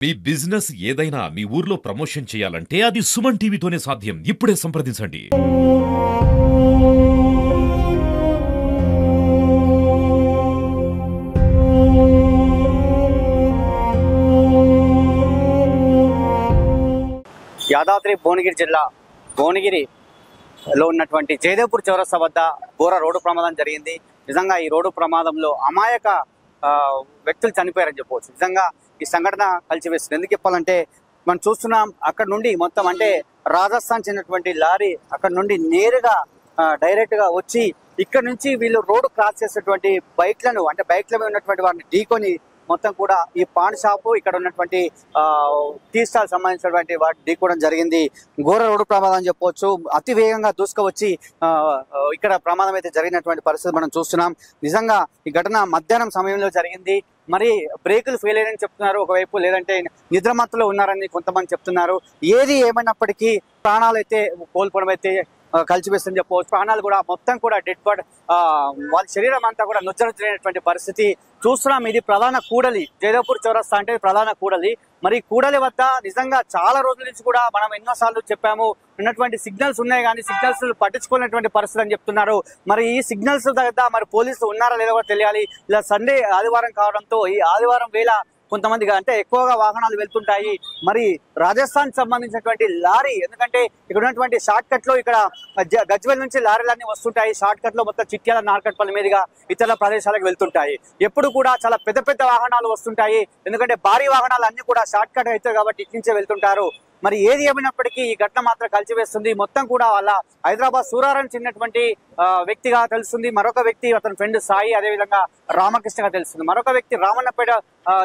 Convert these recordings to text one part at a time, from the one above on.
మీ business ఏదైనా మీ ఊర్లో promotion చేయాలంటే అది సుమన్ టీవీతోనే సాధ్యం. ఇప్పుడే సంప్రదించండి. యాదాద్రి భువనగిరి జిల్లా భువనగిరిలో ఉన్నటువంటి జయదేవ్పూర్ చౌరస్తా వద్ద ఘోర రోడ్డు ప్రమాదం జరిగింది. నిజంగా ఈ రోడ్డు ప్రమాదంలో అమాయక వ్యక్తులు చనిపోయారని చెప్పవచ్చు. నిజంగా ఈ సంఘటన కలిసివేస్తుంది. ఎందుకు చెప్పాలంటే మనం చూస్తున్నాం అక్కడ నుండి మొత్తం అంటే రాజస్థాన్ చెందినటువంటి లారీ అక్కడ నుండి నేరుగా డైరెక్ట్ గా వచ్చి ఇక్కడ నుంచి వీళ్ళు రోడ్డు క్రాస్ చేసేటువంటి బైక్ల మీద ఉన్నటువంటి వారిని ఢీకొని మొత్తం కూడా ఈ పాన్ షాపు ఇక్కడ ఉన్నటువంటి టీ స్టాల్ సంబంధించినటువంటి వాటి ఢీకోవడం జరిగింది. ఘోర రోడ్డు ప్రమాదం అని చెప్పవచ్చు. అతి వేగంగా దూసుకువచ్చి ఇక్కడ ప్రమాదం అయితే జరిగినటువంటి పరిస్థితి మనం చూస్తున్నాం. నిజంగా ఈ ఘటన మధ్యాహ్నం సమయంలో జరిగింది. మరి బ్రేకులు ఫెయిల్ అయ్యారని చెప్తున్నారు ఒకవైపు, లేదంటే నిద్రమత్తులో ఉన్నారని కొంతమంది చెప్తున్నారు. ఏది ఏమైనప్పటికీ ప్రాణాలు అయితే కోల్పోవడం అయితే కలిసివేస్తుందని చెప్పవచ్చు. ప్రాణాలు కూడా మొత్తం కూడా డెడ్ బాడీ వాళ్ళ శరీరం అంతా కూడా నుజ్జనుజ్జైనటువంటి పరిస్థితి చూస్తున్నాం. ఇది ప్రధాన కూడలి, జయదేవ్పూర్ చౌరస్తా అంటే ప్రధాన కూడలి. మరి కూడలి వద్ద నిజంగా చాలా రోజుల నుంచి కూడా మనం ఎన్నోసార్లు చెప్పాము, ఉన్నటువంటి సిగ్నల్స్ ఉన్నాయి కానీ సిగ్నల్స్ పట్టించుకున్నటువంటి పరిస్థితి అని చెప్తున్నారు. మరి ఈ సిగ్నల్స్ దగ్గర మరి పోలీసులు ఉన్నారా లేదో కూడా తెలియాలి. ఇలా సండే ఆదివారం కావడంతో ఈ ఆదివారం వేళ కొంతమంది అంటే ఎక్కువగా వాహనాలు వెళ్తుంటాయి. మరి రాజస్థాన్ సంబంధించినటువంటి లారీ, ఎందుకంటే ఇక్కడ ఉన్నటువంటి షార్ట్ కట్ లో ఇక్కడ గజ్వేల్ నుంచి లారీలన్నీ వస్తుంటాయి. షార్ట్ కట్ లో మొత్తం చిట్యాల నార్కట్పల్లి మీదుగా ఇతర ప్రదేశాలకు వెళ్తుంటాయి. ఎప్పుడు కూడా చాలా పెద్ద పెద్ద వాహనాలు వస్తుంటాయి. ఎందుకంటే భారీ వాహనాలు అన్ని కూడా షార్ట్ కట్ అవుతాయి కాబట్టి ఇటు నుంచే వెళ్తుంటారు. మరి ఏది ఏమైనప్పటికీ ఈ ఘటన మాత్రం కలిసివేస్తుంది. మొత్తం కూడా వాళ్ళ హైదరాబాద్ సూరారం చెందినటువంటి వ్యక్తిగా తెలుస్తుంది. మరొక వ్యక్తి అతని ఫ్రెండ్ సాయి, అదేవిధంగా రామకృష్ణగా తెలుస్తుంది. మరొక వ్యక్తి రామన్నపేట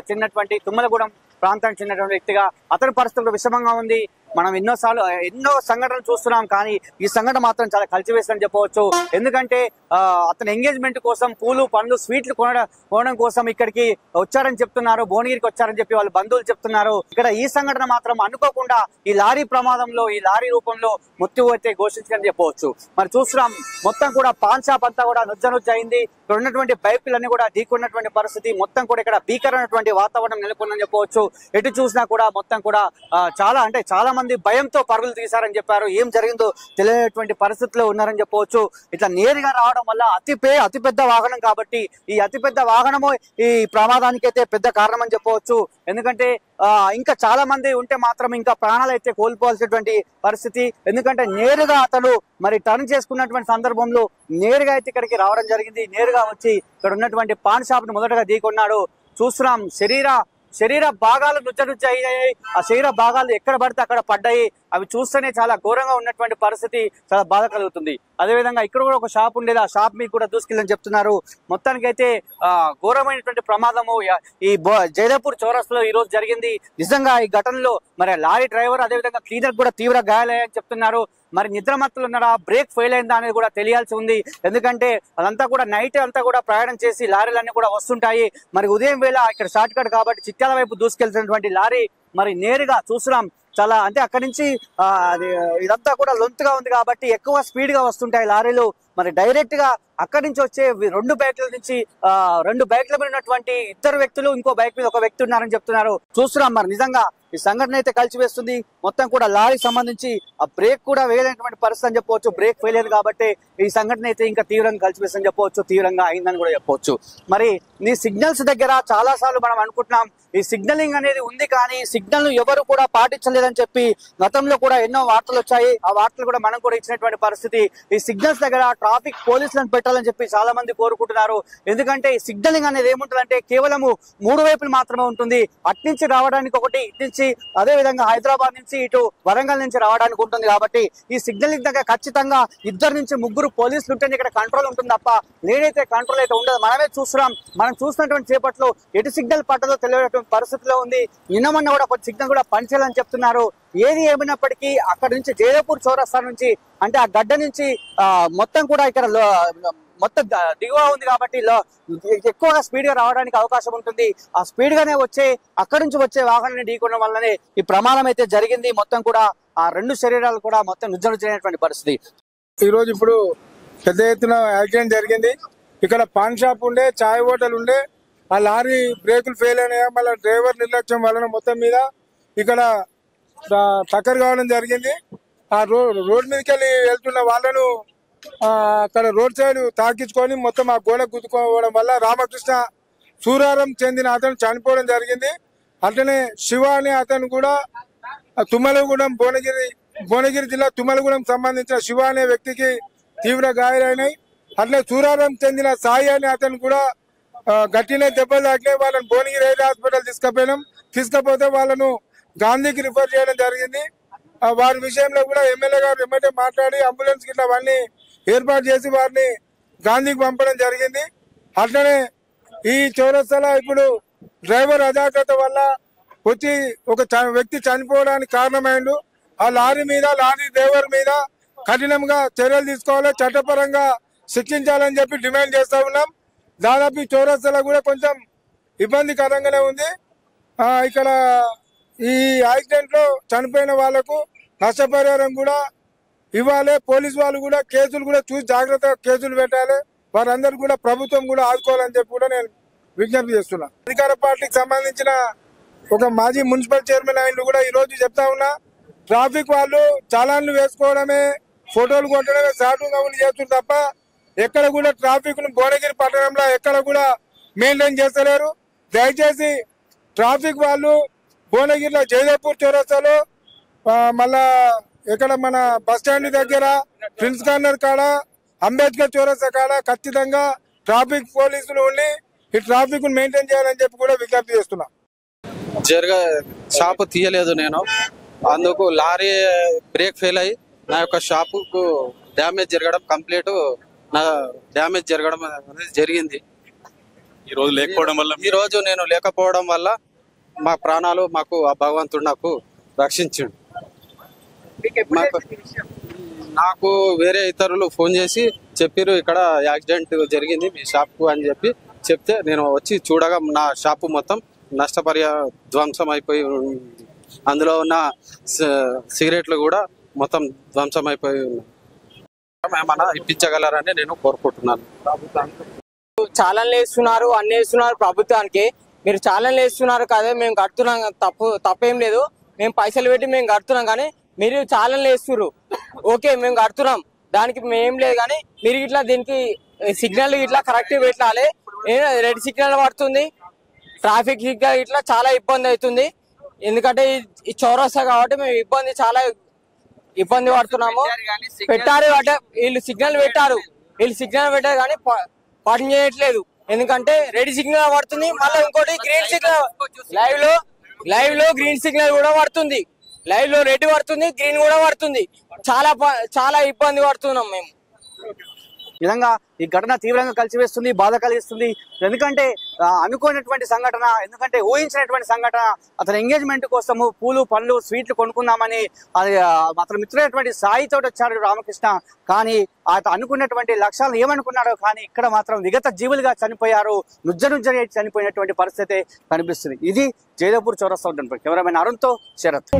చెందినటువంటి తుమ్మలగూడెం ప్రాంతానికి చెందినటువంటి వ్యక్తిగా అతని పరిస్థితులు విషమంగా ఉంది. మనం ఎన్నో సంఘటనలు చూస్తున్నాం కానీ ఈ సంఘటన మాత్రం చాలా కలిసివేస్తుందని చెప్పవచ్చు. ఎందుకంటే అతని ఎంగేజ్మెంట్ కోసం పూలు పండ్లు స్వీట్లు కొనడం కోసం ఇక్కడికి వచ్చారని చెప్తున్నారు. భువనగిరికి వచ్చారని చెప్పి వాళ్ళ బంధువులు చెప్తున్నారు. ఇక్కడ ఈ సంఘటన మాత్రం అనుకోకుండా ఈ లారీ ప్రమాదంలో ఈ లారీ రూపంలో మృత్యు అయితే ఘోషించిందని చెప్పవచ్చు. మరి చూస్తున్నాం మొత్తం కూడా పాన్ షాప్ అంతా కూడా నుజ్జ అయింది. ఇక్కడ ఉన్నటువంటి బైకులన్నీ కూడా ఢీకొన్నటువంటి పరిస్థితి, మొత్తం కూడా ఇక్కడ భీకరమైనటువంటి వాతావరణం నెలకొందని చెప్పవచ్చు. ఎటు చూసినా కూడా మొత్తం కూడా చాలా మంది భయంతో పరుగులు తీశారని చెప్పారు. ఏం జరిగిందో తెలియనటువంటి పరిస్థితిలో ఉన్నారని చెప్పవచ్చు. ఇట్లా నేరుగా రావడం వల్ల అతిపెద్ద వాహనం కాబట్టి ఈ అతిపెద్ద వాహనము ఈ ప్రమాదానికి అయితే పెద్ద కారణం అని చెప్పవచ్చు. ఎందుకంటే ఇంకా చాలా మంది ఉంటే మాత్రం ఇంకా ప్రాణాలు అయితే కోల్పోవాల్సినటువంటి పరిస్థితి. ఎందుకంటే నేరుగా అతను మరి టర్న్ చేసుకున్నటువంటి సందర్భంలో నేరుగా అయితే ఇక్కడికి రావడం జరిగింది. నేరుగా వచ్చి ఇక్కడ ఉన్నటువంటి పాన్ షాప్ ను మొదటగా ఢీకొన్నాడు. చూస్తున్నాం శరీర భాగాలు నుజ్జ అయ్యాయి. ఆ శరీర భాగాలు ఎక్కడ పడితే అక్కడ పడ్డాయి. అవి చూస్తేనే చాలా ఘోరంగా ఉన్నటువంటి పరిస్థితి, చాలా బాధ కలుగుతుంది. అదేవిధంగా ఇక్కడ కూడా ఒక షాప్ ఉండేది, ఆ షాప్ మీకు కూడా దూసుకెళ్ళని చెప్తున్నారు. మొత్తానికైతే ఘోరమైనటువంటి ప్రమాదము ఈ జయదేవ్పూర్ చౌరస్తాలో ఈ రోజు జరిగింది. నిజంగా ఈ ఘటనలో మరి లారీ డ్రైవర్ అదేవిధంగా క్లీనర్ కూడా తీవ్ర గాయాలయ్యాయని చెప్తున్నారు. మరి నిద్రమత్తులు ఉన్నారా, బ్రేక్ ఫెయిల్ అయిందా అనేది కూడా తెలియాల్సి ఉంది. ఎందుకంటే అదంతా కూడా నైట్ అంతా కూడా ప్రయాణం చేసి లారీలన్నీ కూడా వస్తుంటాయి. మరి ఉదయం వేళ ఇక్కడ షార్ట్ కట్ కాబట్టి చిట్యాల వైపు దూసుకెళ్తున్నటువంటి లారీ మరి నేరుగా చూస్తున్నాం చాలా అంటే అక్కడి నుంచి ఇదంతా కూడా లొంతుగా ఉంది కాబట్టి ఎక్కువ స్పీడ్ గా వస్తుంటాయి లారీలు. మరి డైరెక్ట్ గా అక్కడి నుంచి వచ్చే రెండు బైక్ల మీద ఉన్నటువంటి ఇద్దరు వ్యక్తులు, ఇంకో బైక్ మీద ఒక వ్యక్తి ఉన్నారని చెప్తున్నారు. చూస్తున్నాం మరి నిజంగా ఈ సంఘటన అయితే కలిసివేస్తుంది. మొత్తం కూడా లారీకి సంబంధించి ఆ బ్రేక్ కూడా వేయలేనటువంటి పరిస్థితి అని చెప్పవచ్చు. బ్రేక్ ఫెయిల్ అయ్యేది కాబట్టి ఈ సంఘటన అయితే ఇంకా తీవ్రంగా కలిసివేస్తుందని చెప్పవచ్చు, తీవ్రంగా అయిందని కూడా చెప్పవచ్చు. మరి ఈ సిగ్నల్స్ దగ్గర చాలా సార్లు మనం అనుకుంటున్నాం ఈ సిగ్నలింగ్ అనేది ఉంది కానీ సిగ్నల్ ను ఎవరు కూడా పాటించలేదని చెప్పి గతంలో కూడా ఎన్నో వార్తలు వచ్చాయి. ఆ వార్తలు కూడా మనం కూడా ఇచ్చినటువంటి పరిస్థితి. ఈ సిగ్నల్స్ దగ్గర ట్రాఫిక్ పోలీసులను పెట్టాలని చెప్పి చాలా మంది కోరుకుంటున్నారు. ఎందుకంటే ఈ సిగ్నలింగ్ అనేది ఏముంటుందంటే కేవలము 3 వైపులు మాత్రమే ఉంటుంది. అట్నుంచి రావడానికి ఒకటి, ఇటు నుంచి అదే విధంగా హైదరాబాద్ నుంచి ఇటు వరంగల్ నుంచి రావడానికి ఉంటుంది. కాబట్టి ఈ సిగ్నలింగ్ దగ్గర ఖచ్చితంగా 2 నుంచి 3 పోలీసులు ఉంటేనే ఇక్కడ కంట్రోల్ ఉంటుంది తప్ప లేడైతే కంట్రోల్ అయితే ఉండదు. మనమే చూస్తున్నాం, మనం చూసినటువంటి చేపట్లో ఎటు సిగ్నల్ పట్టదో తెలియనటువంటి పరిస్థితిలో ఉంది. నిన్న మొన్న కూడా కొంచెం సిగ్నల్ కూడా పనిచేయాలని చెప్తున్నారు. ఏది ఏమైనప్పటికీ అక్కడ నుంచి జయదేవ్పూర్ చౌరస్తా నుంచి అంటే ఆ గడ్డ నుంచి మొత్తం కూడా ఇక్కడ మొత్తం దిగువ ఉంది కాబట్టి ఎక్కువగా స్పీడ్ గా రావడానికి అవకాశం ఉంటుంది. ఆ స్పీడ్ గానే అక్కడి నుంచి వచ్చే వాహనాన్ని ఢీకొనడం వల్లనే ఈ ప్రమాదం అయితే జరిగింది. మొత్తం కూడా ఆ 2 శరీరాలు కూడా మొత్తం నుజ్జనుజ్జైనటువంటి పరిస్థితి. ఈ రోజు ఇప్పుడు పెద్ద ఎత్తున యాక్సిడెంట్ జరిగింది. ఇక్కడ పాన్ షాప్ ఉండే, చాయ్ హోటల్ ఉండే, ఆ లారీ బ్రేకులు ఫెయిల్ అయినాయా, మళ్ళీ డ్రైవర్ నిర్లక్ష్యం వలన మొత్తం మీద ఇక్కడ టక్కర్ కావడం జరిగింది. ఆ రోడ్ మీదకి వెళ్ళి వెళ్తున్న వాళ్ళను అక్కడ రోడ్ సైడ్ తాకించుకొని మొత్తం ఆ గోడ గుద్దుకోవడం వల్ల రామకృష్ణ సూరారం చెందిన అతను చనిపోవడం జరిగింది. అట్లనే శివ అనే అతను కూడా తుమ్మలగూడెం భువనగిరి జిల్లా తుమ్మలగూడెం సంబంధించిన శివ అనే వ్యక్తికి తీవ్ర గాయాలైనాయి. అట్లే సూరారం చెందిన సాయి అనే అతను కూడా గట్టినే దెబ్బలు తాకినాయి. వాళ్ళని భువనగిరి ఏరియా హాస్పిటల్ తీసుకపోతే వాళ్ళను గాంధీకి రిఫర్ చేయడం జరిగింది. వారి విషయంలో కూడా ఎమ్మెల్యే గారు ఎమ్మటే మాట్లాడి అంబులెన్స్ గిట్లా అవన్నీ ఏర్పాటు చేసి వారిని గాంధీకి పంపడం జరిగింది. అట్లనే ఈ చౌరస్తాలో ఇప్పుడు డ్రైవర్ అజాగ్రత్త వల్ల వచ్చి ఒక వ్యక్తి చనిపోవడానికి కారణమైండు. ఆ లారీ డ్రైవర్ మీద కఠినంగా చర్యలు తీసుకోవాలి, చట్టపరంగా శిక్షించాలని చెప్పి డిమాండ్ చేస్తా ఉన్నాం. దాదాపు ఈ చౌరస్తాలో కూడా కొంచెం ఇబ్బందికరంగానే ఉంది. ఇక్కడ ఈ యాక్సిడెంట్ లో చనిపోయిన వాళ్లకు నష్టపరిహారం కూడా ఇవ్వాలి. పోలీసు వాళ్ళు కూడా కేసులు కూడా చూసి జాగ్రత్తగా కేసులు పెట్టాలి. వారందరూ కూడా ప్రభుత్వం కూడా ఆదుకోవాలని చెప్పి కూడా నేను విజ్ఞప్తి చేస్తున్నా. అధికార పార్టీకి సంబంధించిన ఒక మాజీ మున్సిపల్ చైర్మన్ ఆయన కూడా ఈ రోజు చెప్తా ఉన్నా, ట్రాఫిక్ వాళ్ళు చాలాన్లు వేసుకోవడమే, ఫోటోలు కొట్టడమే, షార్ట్ కౌంట్ చేస్తున్నారు తప్ప ఎక్కడ కూడా ట్రాఫిక్ ను భువనగిరి పట్టణంలో ఎక్కడ కూడా మెయింటైన్ చేస్తలేరు. దయచేసి ట్రాఫిక్ వాళ్ళు భువనగిరిలో జైదేపూర్ చౌరస్తాలో మళ్ళా ఇక్కడ మన బస్ స్టాండ్ దగ్గర ప్రిన్స్ కార్నర్ కాడ అంబేద్కర్ చౌరస్తా కాడ ఖచ్చితంగా ట్రాఫిక్ పోలీసులు ఉండి ఈ ట్రాఫిక్ మెయింటైన్ చేయాలని చెప్పి కూడా విజ్ఞప్తి చేస్తున్నా. షాపు తీయలేదు నేను, అందుకు లారీ బ్రేక్ ఫెయిల్ అయ్యి నా యొక్క షాపుకు డ్యామేజ్ జరగడం కంప్లీట్ అనేది జరిగింది. ఈ రోజు నేను లేకపోవడం వల్ల మా ప్రాణాలు మాకు ఆ భగవంతుడు నాకు రక్షించిండు. నాకు వేరే ఇతరులు ఫోన్ చేసి చెప్పారు ఇక్కడ యాక్సిడెంట్ జరిగింది మీ షాప్కు అని చెప్తే నేను వచ్చి చూడగా నా షాపు మొత్తం ధ్వంసం అయిపోయి, అందులో ఉన్న సిగరెట్లు కూడా మొత్తం ధ్వంసం అయిపోయి ఉన్నాయి. ఏమన్నా ఇప్పించగలరని నేను కోరుకుంటున్నాను. చాలన్లు వేస్తున్నారు, అన్ని వేస్తున్నారు ప్రభుత్వానికి. మీరు చాలన్లు వేస్తున్నారు కదా, మేము కడుతున్నాం, తప్పేం లేదు, మేము పైసలు పెట్టి మేము కడుతున్నాం. కానీ మీరు చాలన్లు వేస్తున్నారు, ఓకే మేము కడుతున్నాం, దానికి మేం లేదు. కానీ మీరు ఇట్లా దీనికి సిగ్నల్ ఇట్లా కరెక్ట్ పెట్టాలి. రెడ్ సిగ్నల్ పడుతుంది, ట్రాఫిక్ సిగ్నల్ ఇట్లా చాలా ఇబ్బంది అవుతుంది. ఎందుకంటే ఈ చౌరస్తా కాబట్టి మేము చాలా ఇబ్బంది పడుతున్నాము. పెట్టారు అంటే వీళ్ళు సిగ్నల్ పెట్టారు కానీ పని చేయట్లేదు. ఎందుకంటే రెడ్ సిగ్నల్ పడుతుంది, మళ్ళీ ఇంకోటి గ్రీన్ సిగ్నల్ లైవ్ లో గ్రీన్ సిగ్నల్ కూడా పడుతుంది, లైవ్ లో రెడ్ పడుతుంది, గ్రీన్ కూడా పడుతుంది. చాలా ఇబ్బంది పడుతున్నాం మేము. విధంగా ఈ ఘటన తీవ్రంగా కలిసివేస్తుంది, బాధ కలిగిస్తుంది. ఎందుకంటే అనుకోనటువంటి సంఘటన, ఎందుకంటే ఊహించినటువంటి సంఘటన. అతని ఎంగేజ్మెంట్ కోసము పూలు పండ్లు స్వీట్లు కొనుక్కుందామని అతను మిత్రుడైనటువంటి సాయితో వచ్చాడు రామకృష్ణ. కానీ అతను అనుకున్నటువంటి లక్ష్యాలను ఏమనుకున్నాడో కానీ ఇక్కడ మాత్రం విగత జీవులుగా చనిపోయారు, నుజ్జనుజ్జని చనిపోయినటువంటి పరిస్థితి కనిపిస్తుంది. ఇది జైదేపూర్ చౌరస్తా ఉంటుంది. కెమెరామెన్ అరుణ్తో శరత్.